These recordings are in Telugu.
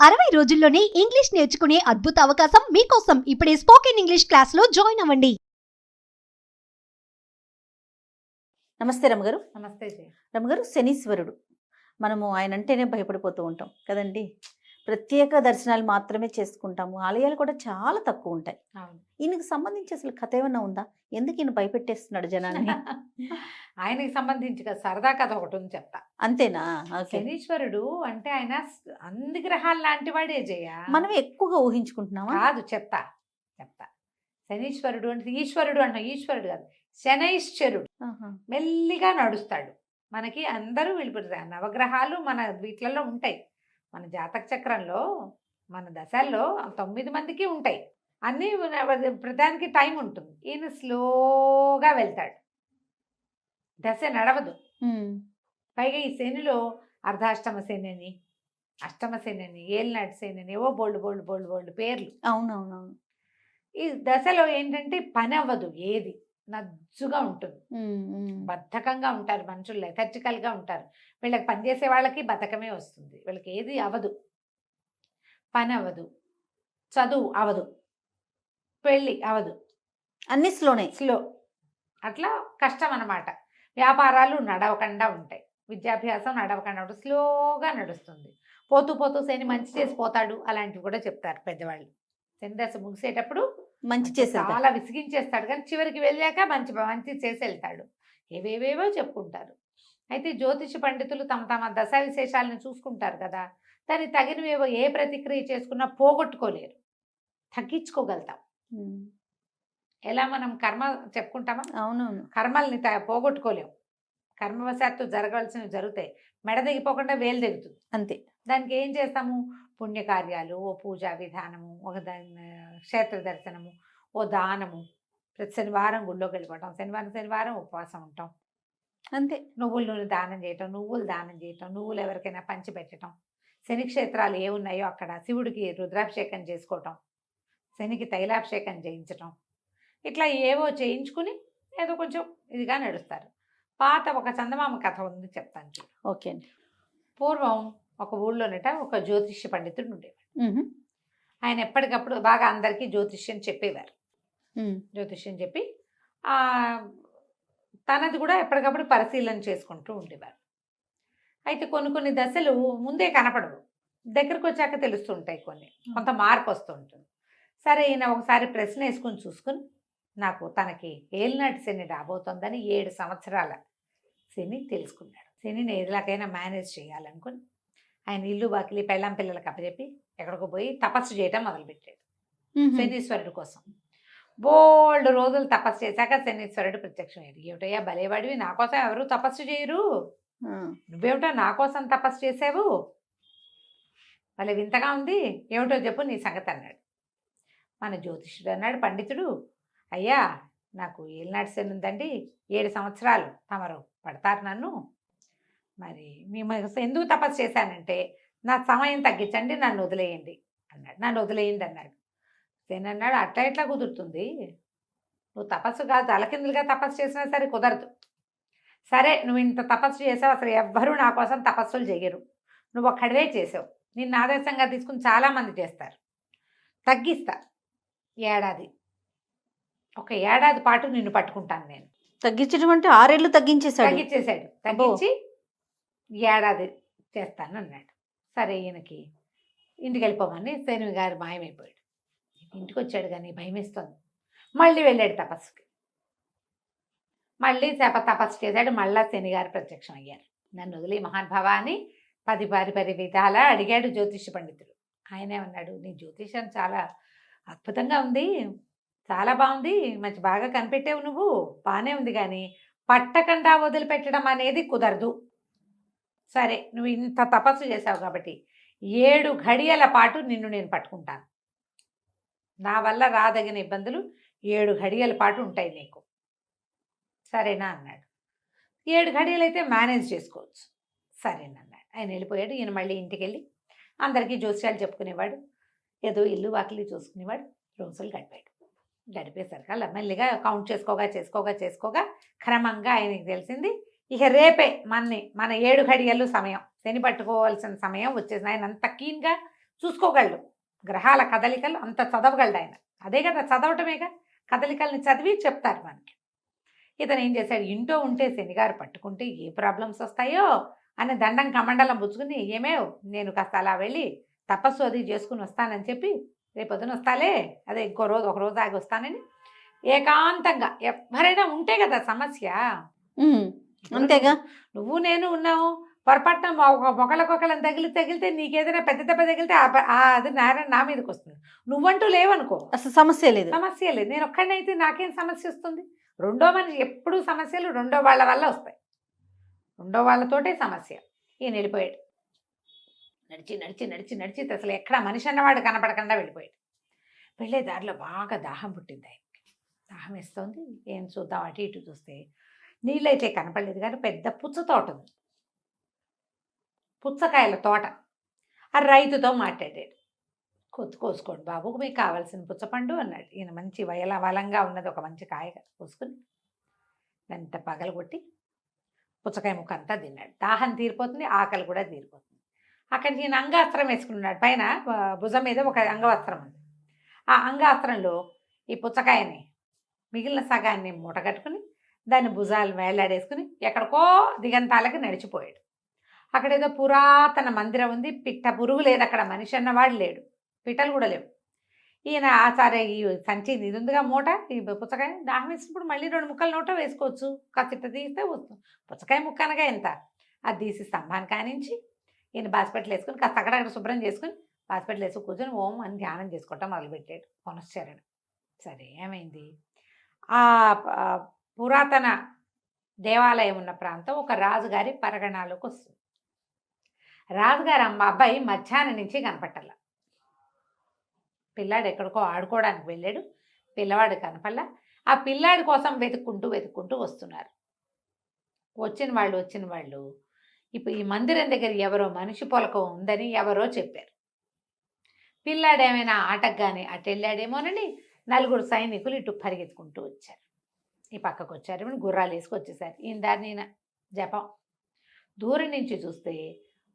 60 రోజుల్లోనే ఇంగ్లీష్ నేర్చుకునే అద్భుత అవకాశం మీకోసం. ఇప్పుడే స్పోకెన్ ఇంగ్లీష్ క్లాస్లో జాయిన్ అవ్వండి. నమస్తే రమగారు. నమస్తే జయ. రమగారు, శనీశ్వరుడు మనము ఆయన అంటేనే భయపడిపోతూ ఉంటాం కదండి. ప్రత్యేక దర్శనాలు మాత్రమే చేసుకుంటాము, ఆలయాలు కూడా చాలా తక్కువ ఉంటాయి. అవును. ఈయనకి సంబంధించి అసలు కథ ఏమన్నా ఉందా? ఎందుకు ఈయన భయపెట్టేస్తున్నాడు జనాన్ని? ఆయనకి సంబంధించి సరదా కథ ఒకటి ఉంది చెప్తా. అంతేనా? ఓకే. శనీశ్వరుడు అంటే ఆయన అన్ని గ్రహాలు లాంటి వాడే జయ. మనం ఎక్కువగా ఊహించుకుంటున్నామా? కాదు, చెప్తా. శనీశ్వరుడు అంటే ఈశ్వరుడు అంటాం. ఈశ్వరుడు కాదు, శనైశ్వరుడు. ఆహా. మెల్లిగా నడుస్తాడు. మనకి అందరూ వెళ్ళిపోతారు. నవగ్రహాలు మన వీటిలలో ఉంటాయి. మన జాతక చక్రంలో మన దశల్లో 9 మందికి ఉంటాయి. అన్నీ ప్రధానికి టైం ఉంటుంది. ఈయన స్లోగా వెళ్తాడు, దశ నడవదు. ఉమ్. పైగా ఈ శనిలో అర్ధాష్టమ శని అని, అష్టమ శని అని, ఏలినాటి శని అని, ఏవో బోల్డ్ బోల్డ్ బోల్డ్ బోల్డ్ పేర్లు. అవునవునవును. ఈ దశలో ఏంటంటే పని అవ్వదు, ఏది నజ్జుగా ఉంటుంది. బద్ధకంగా ఉంటారు మనుషులు, లెథర్జికల్గా ఉంటారు. వీళ్ళకి పనిచేసే వాళ్ళకి బద్ధకమే వస్తుంది. వీళ్ళకి ఏది అవ్వదు, పని అవ్వదు, చదువు అవ్వదు, పెళ్ళి అవ్వదు, అన్ని స్లోనే. స్లో. అట్లా కష్టం అన్నమాట. వ్యాపారాలు నడవకుండా ఉంటాయి, విద్యాభ్యాసం నడవకుండా ఉంటుంది, స్లోగా నడుస్తుంది. పోతూ పోతూ శని మంచి చేసి పోతాడు, అలాంటివి కూడా చెప్తారు పెద్దవాళ్ళు. శని దశ ముగిసేటప్పుడు మంచి చేసేది. చాలా విసిగించేస్తాడు, కానీ చివరికి వెళ్ళాక మంచి మంచి చేసి వెళ్తాడు. ఏవేవేవో చెప్పుకుంటారు. అయితే జ్యోతిష పండితులు తమ తమ దశ విశేషాలను చూసుకుంటారు కదా, దానికి తగినవేవో ఏ ప్రతిక్రియ చేసుకున్నా పోగొట్టుకోలేరు, తగ్గించుకోగలుగుతాం. ఎలా మనం కర్మ చెప్పుకుంటామా? అవునవును. కర్మల్ని పోగొట్టుకోలేము. కర్మవశాత్తు జరగవలసినవి జరుగుతాయి, మెడ దిగిపోకుండా వేలు దిగుతుంది. అంతే. దానికి ఏం చేస్తాము? పుణ్యకార్యాలు, ఓ పూజా విధానము, ఒక క్షేత్ర దర్శనము, ఓ దానము. ప్రతి శనివారం గుళ్ళోకి వెళ్ళిపోవటం, శనివారం ఉపవాసం ఉంటాం. అంతే. నువ్వుల నూనె దానం చేయటం, నువ్వులు దానం చేయటం, నువ్వులు ఎవరికైనా పంచి పెట్టడం. శని క్షేత్రాలు ఏ ఉన్నాయో అక్కడ శివుడికి రుద్రాభిషేకం చేసుకోవటం, శనికి తైలాభిషేకం చేయించటం, ఇట్లా ఏవో చేయించుకుని ఏదో కొంచెం ఇదిగా నడుస్తారు. పాత ఒక చందమామ కథ ఉంది, చెప్తాను చూడు. ఓకే అండి. పూర్వం ఒక ఊళ్ళోనట ఒక జ్యోతిష్య పండితుడు ఉండేవాడు. ఆయన ఎప్పటికప్పుడు బాగా అందరికీ జ్యోతిష్యం చెప్పేవారు. జ్యోతిష్యం చెప్పి తనది కూడా ఎప్పటికప్పుడు పరిశీలన చేసుకుంటూ ఉండేవారు. అయితే కొన్ని కొన్ని దశలు ముందే కనపడవు, దగ్గరకు వచ్చాక తెలుస్తుంటాయి, కొంత మార్పు వస్తూ ఉంటుంది. సరే, ఈయన ఒకసారి ప్రశ్న వేసుకుని చూసుకుని, నాకు తనకి ఏలినాటి శని రాబోతోందని 7 సంవత్సరాల శని తెలుసుకున్నాడు. శనిని ఎలాగైనా మేనేజ్ చేయాలనుకుని ఆయన ఇల్లు వాకిలి పెళ్ళాం పిల్లలకు అప్పచెప్పి ఎక్కడికో పోయి తపస్సు చేయటం మొదలుపెట్టాడు శనీశ్వరుడు కోసం. బోల్డ్ రోజులు తపస్సు చేశాక శనీశ్వరుడు ప్రత్యక్షమయ్యాడు. ఏమిటయ్యా భలేవాడివి, నా కోసం ఎవరు తపస్సు చేయరు, నువ్వేమిటో నా కోసం తపస్సు చేసావు, భలే వింతగా ఉంది, ఏమిటో చెప్పు నీ సంగతి అన్నాడు. మన జ్యోతిష్యుడు అన్నాడు, పండితుడు, అయ్యా నాకు ఏలినాటి శని ఉందండి, 7 సంవత్సరాలు తమరు పడతారు నన్ను, మరి మేము ఎందుకు తపస్సు చేశానంటే నా సమయం తగ్గించండి, నన్ను వదిలేయండి అన్నాడు. నన్ను వదిలేయండి అన్నాడు. శని అన్నాడు, అట్లా ఎట్లా కుదురుతుంది, నువ్వు తపస్సు కాదు తలకిందులుగా తపస్సు చేసినా సరే కుదరదు. సరే, నువ్వు ఇంత తపస్సు చేసావు, అసలు ఎవ్వరూ నా కోసం తపస్సులు చేయరు, నువ్వు ఒక్కడివే చేసావు, నిన్ను ఆదర్శంగా తీసుకుని చాలామంది చేస్తారు, తగ్గిస్తా, ఒక ఏడాది పాటు నిన్ను పట్టుకుంటాను నేను. తగ్గించడం అంటే 6 ఏళ్ళు తగ్గించేశాడు. తగ్గించి ఏడాది చేస్తాను అన్నాడు. సరే, ఈయనకి ఇంటికి వెళ్ళిపోమని శని గారు మాయమైపోయాడు. ఇంటికి వచ్చాడు కానీ భయమేస్తుంది. మళ్ళీ వెళ్ళాడు తపస్సుకి, మళ్ళీ తపస్సు చేశాడు. మళ్ళా శని గారు ప్రత్యక్షం అయ్యారు. నన్ను వదిలి మహానుభావ అని 10 విధాలా అడిగాడు జ్యోతిష పండితుడు. ఆయనే అన్నాడు, నీ జ్యోతిషం చాలా అద్భుతంగా ఉంది, చాలా బాగుంది, మంచి బాగా కనిపెట్టావు, నువ్వు బాగానే ఉంది, కానీ పట్టకుండా వదిలిపెట్టడం అనేది కుదరదు. సరే, నువ్వు ఇంత తపస్సు చేసావు కాబట్టి 7 ఘడియల పాటు నిన్ను నేను పట్టుకుంటాను, నా వల్ల రాదగిన ఇబ్బందులు 7 ఘడియల పాటు ఉంటాయి నీకు, సరేనా అన్నాడు. 7 ఘడియలు అయితే మేనేజ్ చేసుకోవచ్చు, సరేనన్నాడు. ఆయన వెళ్ళిపోయాడు. ఈయన మళ్ళీ ఇంటికి వెళ్ళి అందరికీ జ్యోతిష్యాలు చెప్పుకునేవాడు, ఏదో ఇల్లు వాకిలి చూసుకునేవాడు. రోజులు గడిపేసరికి అలా మెల్లిగా కౌంట్ చేసుకోగా క్రమంగా ఆయనకి తెలిసింది, ఇక రేపే మన 7 ఘడియలు సమయం, శని పట్టుకోవాల్సిన సమయం వచ్చేసింది. ఆయన అంత కీన్గా చూసుకోగలడు. గ్రహాల కదలికలు అంత చదవగలడు ఆయన. అదే కదా చదవటమేగా, కదలికల్ని చదివి చెప్తారు మనకి. ఇతను ఏం చేశాడు, ఇంట్లో ఉంటే శనిగారు పట్టుకుంటే ఏ ప్రాబ్లమ్స్ వస్తాయో అని దండం కమండలం పుచ్చుకుని, ఏమేవ్ నేను కాస్త అలా వెళ్ళి తపస్సు అది చేసుకుని వస్తానని చెప్పి, రేపొద్దున వస్తాలే, అదే ఇంకో రోజు ఒక రోజు ఆగి వస్తానని ఏకాంతంగా, ఎవరైనా ఉంటే కదా సమస్య. అంతేగా. నువ్వు నేను ఉన్నావు, పొరపాటున ఒకళ్ళకొకళ్ళని తగిలితే నీకేదైనా పెద్ద దెబ్బ తగిలితే అది నారాయణ నా మీదకి వస్తుంది. నువ్వంటూ లేవనుకో, అసలు సమస్య లేదు. సమస్య లేదు. నేను ఒక్కడైతే నాకేం సమస్య వస్తుంది? రెండో మనిషి ఎప్పుడు సమస్యలు రెండో వాళ్ళ వల్ల వస్తాయి, రెండో వాళ్ళతోటే సమస్య. ఈయన వెళ్ళిపోయాడు. నడిచి నడిచి నడిచి నడిచి అసలు ఎక్కడ మనిషి అన్నవాడు కనపడకుండా వెళ్ళిపోయాడు. వెళ్ళే దారిలో బాగా దాహం పుట్టింది ఆయనకి. దాహం వేస్తుంది. ఏం చూద్దాం అటు ఇటు చూస్తే నీళ్ళైతే కనపడలేదు, కానీ పెద్ద పుచ్చ తోట ఉంది, పుచ్చకాయల తోట. ఆ రైతుతో మాట్లాడాడు. కోసుకోండి బాబు, మీకు కావాల్సిన పుచ్చపండు అన్నాడు. ఈయన మంచి వలంగా ఉన్నది ఒక మంచి కాయ కోసుకుని దాంత పగలగొట్టి పుచ్చకాయ ముక్క అంతా తిన్నాడు. దాహం తీరిపోతుంది, ఆకలి కూడా తీరిపోతుంది. అక్కడ ఈయన అంగాస్త్రం వేసుకున్నాడు. పైన భుజం మీద ఒక అంగవస్త్రం ఉంది. ఆ అంగాస్త్రంలో ఈ పుచ్చకాయని మిగిలిన సగాన్ని మూటగట్టుకుని దాన్ని భుజాలు వేలాడేసుకుని ఎక్కడికో దిగంతాలకి నడిచిపోయాడు. అక్కడ ఏదో పురాతన మందిరం ఉంది, పిట్ట పురుగు లేదు అక్కడ, మనిషి అన్నవాడు లేడు, పిట్టలు కూడా లేవు. ఈయన సరే ఈ సంచి ఇది ఉందిగా మూట, ఈ పుచ్చకాయ దాహం వేసినప్పుడు మళ్ళీ 2 ముక్కలు నోట వేసుకోవచ్చు, కాస్త తీస్తే వస్తుంది. పుచ్చకాయ ముక్క అనగా ఎంత, అది తీసి స్తంభాన్ని కానించి ఈయన బాస్పెట్లు వేసుకుని కాస్త అక్కడక్కడ శుభ్రం చేసుకుని బాస్పెట్లు వేసుకు కూర్చొని ఓం అని ధ్యానం చేసుకోవటం మొదలుపెట్టాడు. పునశ్చరణ. సరే ఏమైంది, ఆ పురాతన దేవాలయం ఉన్న ప్రాంతం ఒక రాజుగారి పరగణాలోకి వస్తుంది. రాజుగారి అబ్బాయి మధ్యాహ్నం నుంచి కనపట్టాల. పిల్లాడు ఎక్కడికో ఆడుకోవడానికి వెళ్ళాడు, పిల్లవాడు కనపల్లా. ఆ పిల్లాడి కోసం వెతుక్కుంటూ వస్తున్నారు. వచ్చిన వాళ్ళు ఇప్పుడు ఈ మందిరం దగ్గర ఎవరో మనిషి పొలకం ఉందని ఎవరో చెప్పారు. పిల్లాడు ఏమైనా ఆటకు కానీ అటు వెళ్ళాడేమోనని 4 సైనికులు ఇటు పరిగెత్తుకుంటూ వచ్చారు. ఈ పక్కకు వచ్చారు, గుర్రాలు వేసుకొచ్చేసారు. ఈయన దారిని జపం. దూరం నుంచి చూస్తే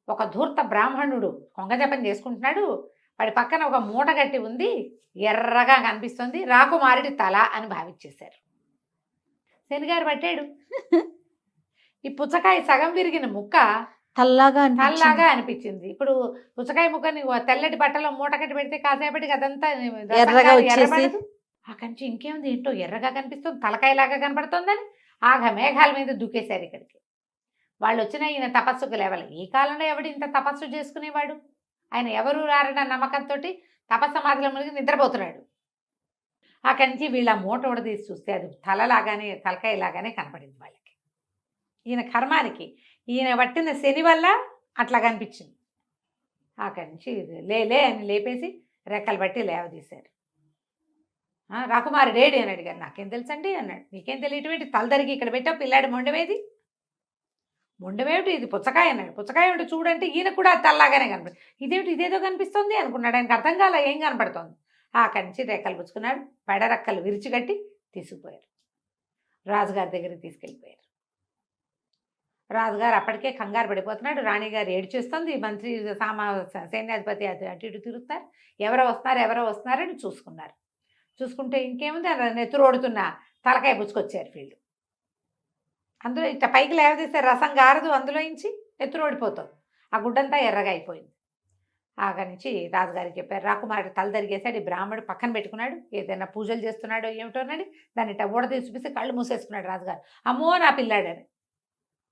ఒక ధూర్త బ్రాహ్మణుడు కొంగ జపం చేసుకుంటున్నాడు. వాడి పక్కన ఒక మూట గట్టి ఉంది, ఎర్రగా కనిపిస్తుంది, రాకుమారుడి తల అని భావించేశారు. శనిగారు పట్టాడు. ఈ పుచ్చకాయ సగం విరిగిన ముక్క తల్లాగా అనిపించింది. ఇప్పుడు పుచ్చకాయ ముక్కని తెల్లటి బట్టలో మూట కట్టి పెడితే కాసేపటికి అదంతా ఎర్రగా వచ్చేసి, ఆ కంచి ఇంకేముంది ఏంటో ఎర్రగా కనిపిస్తుంది, తలకాయలాగా కనపడుతుందని మేఘాల మీద దూకేశారు ఇక్కడికి. వాళ్ళు వచ్చిన ఈయన తపస్సుకు లేవాలి. ఈ కాలంలో ఎవడు ఇంత తపస్సు చేసుకునేవాడు? ఆయన ఎవరు రారన్న నమ్మకంతో తపస్సమాధిలో మునిగి నిద్రపోతున్నాడు. అక్కడి నుంచి వీళ్ళ మూట తీసి చూస్తే అది తలకాయలాగానే కనపడింది వాళ్ళకి. ఈయన కర్మానికి, ఈయన పట్టిన శని వల్ల అట్లా కనిపించింది. అక్కడి నుంచి లేలే అని లేపేసి రెక్కలు బట్టి లేవదీశారు. రాకుమారుడు ఏడి అని అడిగారు. నాకేం తెలుసండి అన్నాడు. నీకేం తెలియటమేంటి, తలదరికి ఇక్కడ పెట్టావు, పిల్లాడి మొండవేది, మొండవేమిటి, ఇది పుచ్చకాయ అన్నాడు. పుచ్చకాయ ఏమిటి చూడంటే ఈయన కూడా తల్లాగానే కనపడి, ఇదేమిటి ఇదేదో కనిపిస్తుంది అనుకున్నాడు. ఆయనకు అర్థం కాల ఏం కనపడుతోంది. అక్కడి నుంచి రెక్కలు పుచ్చుకున్నాడు, పెడరెక్కలు విరిచిగట్టి తీసుకుపోయారు. రాజుగారి దగ్గరికి తీసుకెళ్ళిపోయారు. రాజుగారు అప్పటికే కంగారు పడిపోతున్నాడు. రాణిగారు ఏడ్చేస్తుంది. మంత్రి సైన్యాధిపతి అటు ఇటు తిరుగుతారు. ఎవరో వస్తున్నారని చూసుకున్నారు. చూసుకుంటే ఇంకేముంది, నెత్తురోడుతున్న తలకాయ పుచ్చుకొచ్చారు వీళ్ళు. అందులో ఇట్లా పైకి లేవదీస్తే రసం గారదు, అందులో నుంచి నెత్తురోడిపోతుంది. ఆ గుడ్డంతా ఎర్రగా అయిపోయింది. అక్కడి నుంచి రాజుగారికి చెప్పారు. రాకుమారుడు తల తరిగేశాడు. ఈ బ్రాహ్మణుడు పక్కన పెట్టుకున్నాడు, ఏదైనా పూజలు చేస్తున్నాడో ఏమిటోనండి. దాన్ని ఇట్లా ఊడదీసి చూపిస్తే కళ్ళు మూసేసుకున్నాడు రాజుగారు. అమ్మో నా పిల్లాడని.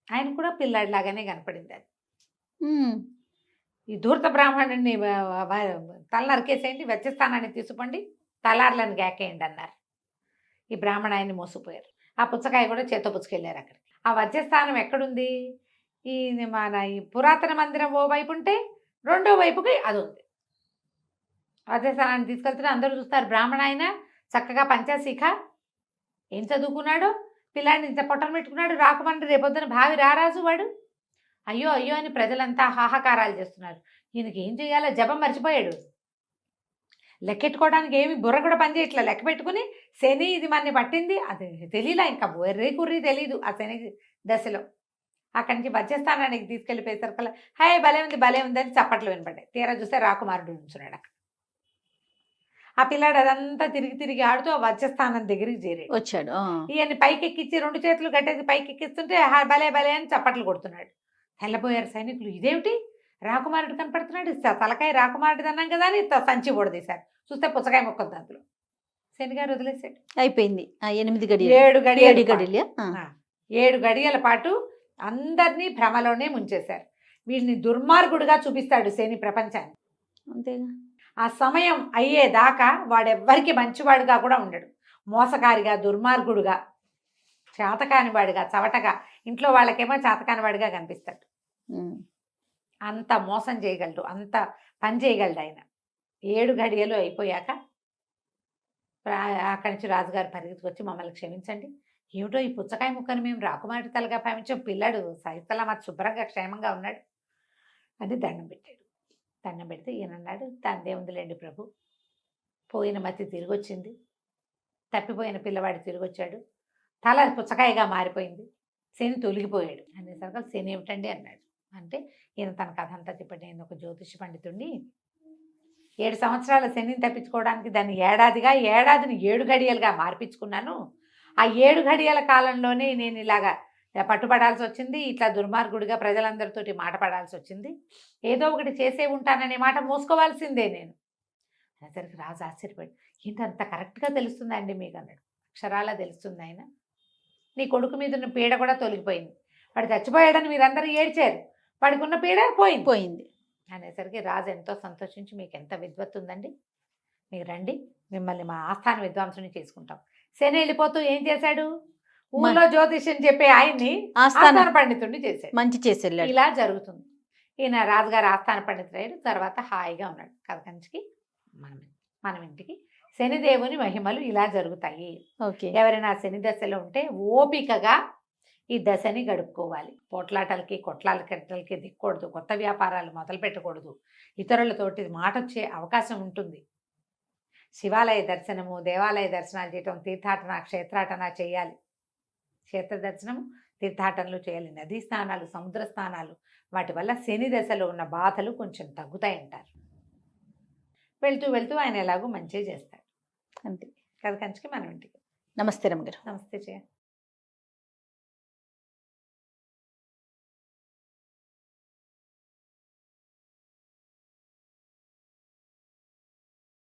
ఆయన కూడా పిల్లాడిలాగానే కనపడింది అది. ఈ ధూర్త బ్రాహ్మణుడిని తల నరికేసేయండి, వెచ్చస్థానాన్ని తీసుకోండి, తలార్లను గాకేయండి అన్నారు. ఈ బ్రాహ్మణ ఆయన్ని మోసిపోయారు. ఆ పుచ్చకాయ కూడా చేత్తో పుచ్చుకెళ్ళారు అక్కడికి. ఆ వజ్రస్థానం ఎక్కడుంది, ఈ పురాతన మందిరం ఓ వైపు ఉంటే రెండో వైపుకి అది ఉంది. వజ్రస్థానాన్ని తీసుకెళ్తే అందరూ చూస్తారు. బ్రాహ్మణ ఆయన చక్కగా పంచాశీఖ, ఏం చదువుకున్నాడో, పిల్లాడిని ఇంత పొట్టలు పెట్టుకున్నాడు. రాకుమారుడు రేపొద్దున భావి రారాజు వాడు. అయ్యో అయ్యో అని ప్రజలంతా హాహాకారాలు చేస్తున్నారు. ఈయనకి ఏం చేయాలో జపం మర్చిపోయాడు. లెక్కెట్టుకోవడానికి ఏమి బుర్ర కూడా పనిచేయట్లా. లెక్క పెట్టుకుని శని ఇది మనని పట్టింది అది తెలియలా, ఇంకా బొర్రీ కుర్రీ తెలీదు ఆ శని దశలో. అక్కడి నుంచి వజ్రస్థానానికి తీసుకెళ్ళిపోయేసరికల్లా హే భలే ఉంది అని చప్పట్లు వినపడ్డాయి. తీరా చూస్తే రాకుమారుడు నుంచున్నాడు అక్కడ. ఆ పిల్లాడు అదంతా తిరిగి ఆడుతూ ఆ వజ్రస్థానం దగ్గరికి చేరాడు. వచ్చాడు. ఈయన్ని పైకి ఎక్కించి 2 చేతులు కట్టేసి పైకి ఎక్కిస్తుంటే భలే అని చప్పట్లు కొడుతున్నాడు. తెల్లబోయారు సైనికులు. ఇదేమిటి రాకుమారుడు కనపడుతున్నాడు, తలకాయ రాకుమారుడు అన్నాం కదా అని సంచి పొడదీశారు. చూస్తే పుచ్చకాయ మొక్కలు అందులో. శనిగారు వదిలేశాడు. అయిపోయింది. 8 గడియలు 7 గడియలు 7 గడియల పాటు అందరినీ భ్రమలోనే ముంచేశారు. వీళ్ళని దుర్మార్గుడుగా చూపిస్తాడు శని ప్రపంచాన్ని. అంతేగా. ఆ సమయం అయ్యేదాకా వాడెవ్వరికి మంచివాడుగా కూడా ఉండడు. మోసకారిగా, దుర్మార్గుడుగా, చేతకాని వాడిగా, చవటగా, ఇంట్లో వాళ్ళకేమో చేతకాని వాడిగా కనిపిస్తాడు. అంత మోసం చేయగలడు, అంత పని చేయగలడు ఆయన. 7 గడియలు అయిపోయాక అక్కడి నుంచి రాజుగారు పరిగెత్తుకొచ్చి మమ్మల్ని క్షమించండి, ఏమిటో ఈ పుచ్చకాయ ముక్కను మేము రాకుమారి తలగా భావించాం, పిల్లాడు సైతలా మాకు శుభ్రంగా క్షేమంగా ఉన్నాడు అని దండం పెట్టాడు. దండం పెడితే ఈయన అన్నాడు, తందేముందిలేండి ప్రభు, పోయిన మతి తిరిగి వచ్చింది, తప్పిపోయిన పిల్లవాడు తిరిగి వచ్చాడు, తల పుచ్చకాయగా మారిపోయింది, శని తొలగిపోయాడు అనేసరికి శని ఏమిటండి అన్నాడు. అంటే ఈయన తన కథ అంతా చెప్పండి. నేను ఒక జ్యోతిష పండితుడిని, 7 సంవత్సరాల శనిని తప్పించుకోవడానికి దాన్ని ఏడాదిని 7 గడియలుగా మార్పించుకున్నాను. ఆ 7 గడియల కాలంలోనే నేను ఇలాగా పట్టుబడాల్సి వచ్చింది, ఇట్లా దుర్మార్గుడిగా ప్రజలందరితోటి మాట పడాల్సి వచ్చింది, ఏదో ఒకటి చేసే ఉంటాననే మాట మోసుకోవాల్సిందే నేను అనేసరికి రాజు ఆశ్చర్యపడి, ఏంటి అంత కరెక్ట్గా తెలుస్తుందండి మీకు అన్నాడు. అక్షరాలా తెలుస్తుంది ఆయన, నీ కొడుకు మీద ఉన్న పీడ కూడా తొలగిపోయింది, వాడు చచ్చిపోయాడని మీరందరూ ఏడ్చారు, వాడికి ఉన్న పీడ పోయింది అనేసరికి రాజు ఎంతో సంతోషించి, మీకు ఎంత విద్వత్తు ఉందండి, మీరు రండి, మిమ్మల్ని మా ఆస్థాన విద్వాంసుని చేసుకుంటాం. శని వెళ్ళిపోతూ ఏం చేశాడు, ఊళ్ళో జ్యోతిష్యం చెప్పే ఆయన్ని ఆస్థాన పండితుడిని చేశాడు. మంచి చేశాడు. ఇలా జరుగుతుంది. ఈయన రాజుగారు ఆస్థాన పండితుడు తర్వాత హాయిగా ఉన్నాడు. కథకంచికి మనం ఇంటికి శనిదేవుని మహిమలు ఇలా జరుగుతాయి. ఎవరైనా శని దశలో ఉంటే ఓపికగా ఈ దశని గడుపుకోవాలి. పోట్లాటలకి కొట్లాటలకి దిక్కకూడదు, కొత్త వ్యాపారాలు మొదలు పెట్టకూడదు, ఇతరులతోటి మాట వచ్చే అవకాశం ఉంటుంది. శివాలయ దర్శనము, దేవాలయ దర్శనాలు చేయటం, తీర్థాటన, క్షేత్రాటన చేయాలి. క్షేత్ర దర్శనము, తీర్థాటనలు చేయాలి. నదీ స్నానాలు, సముద్ర స్నానాలు, వాటి వల్ల శని దశలో ఉన్న బాధలు కొంచెం తగ్గుతాయంటారు. వెళ్తూ ఆయన ఎలాగో మంచిగా చేస్తాడు. అంతే. కథకంచికి మనం ఇంటికి. నమస్తే రమ్మగారు. నమస్తే చేయ.